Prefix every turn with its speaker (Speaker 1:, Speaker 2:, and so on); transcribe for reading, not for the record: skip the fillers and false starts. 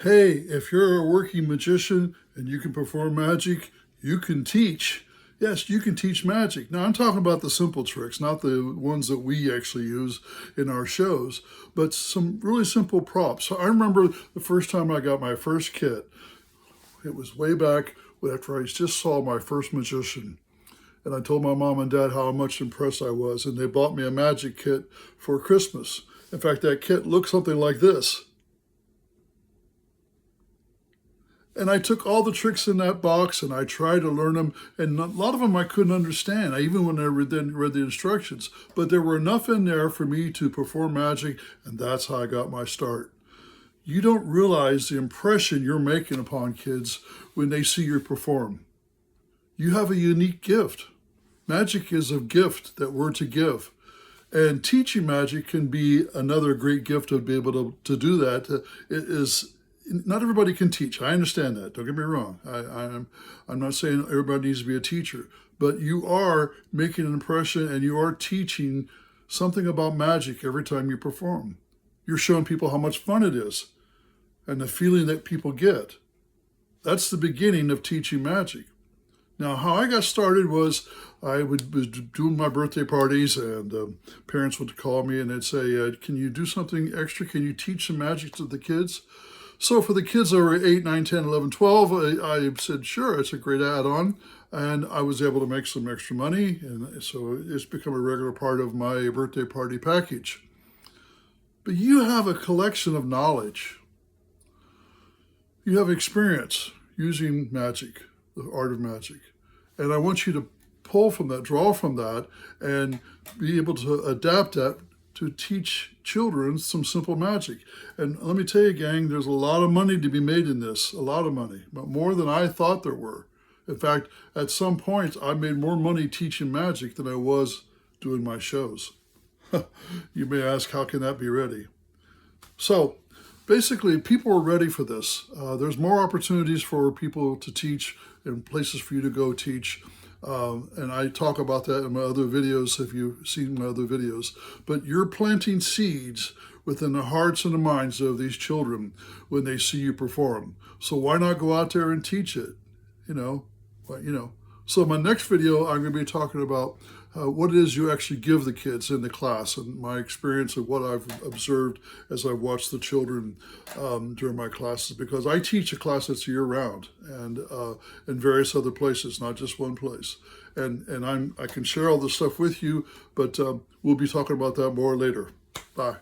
Speaker 1: Hey, if you're a working magician and you can perform magic, you can teach. Yes, you can teach magic. Now, I'm talking about the simple tricks, not the ones that we actually use in our shows, but some really simple props. So I remember the first time I got my first kit. It was way back after I just saw my first magician. And I told my mom and dad how much impressed I was, and they bought me a magic kit for Christmas. In fact, that kit looked something like this. And I took all the tricks in that box and I tried to learn them. And a lot of them I couldn't understand, even when I read the instructions. But there were enough in there for me to perform magic, and that's how I got my start. You don't realize the impression you're making upon kids when they see you perform. You have a unique gift. Magic is a gift that we're to give. And teaching magic can be another great gift to be able to do that. It is not everybody can teach. I understand that. Don't get me wrong. I'm not saying everybody needs to be a teacher, but you are making an impression and you are teaching something about magic every time you perform. You're showing people how much fun it is and the feeling that people get. That's the beginning of teaching magic. Now, how I got started was I was doing my birthday parties, and parents would call me and they'd say, can you do something extra? Can you teach some magic to the kids? So for the kids that were 8, 9, 10, 11, 12, I said, sure, it's a great add-on. And I was able to make some extra money. And so it's become a regular part of my birthday party package. But you have a collection of knowledge. You have experience using magic, the art of magic. And I want you to pull from that, draw from that, and be able to adapt that to teach children some simple magic. And let me tell you, gang, there's a lot of money to be made in this, a lot of money, but more than I thought there were. In fact, at some points, I made more money teaching magic than I was doing my shows. You may ask, how can that be ready? So basically, people are ready for this. There's more opportunities for people to teach and places for you to go teach. And I talk about that in my other videos if you've seen my other videos. But you're planting seeds within the hearts and the minds of these children when they see you perform. So why not go out there and teach it? So my next video, I'm going to be talking about what it is you actually give the kids in the class and my experience of what I've observed as I've watched the children during my classes, because I teach a class that's year-round and in various other places, not just one place. And I can share all this stuff with you, but we'll be talking about that more later. Bye.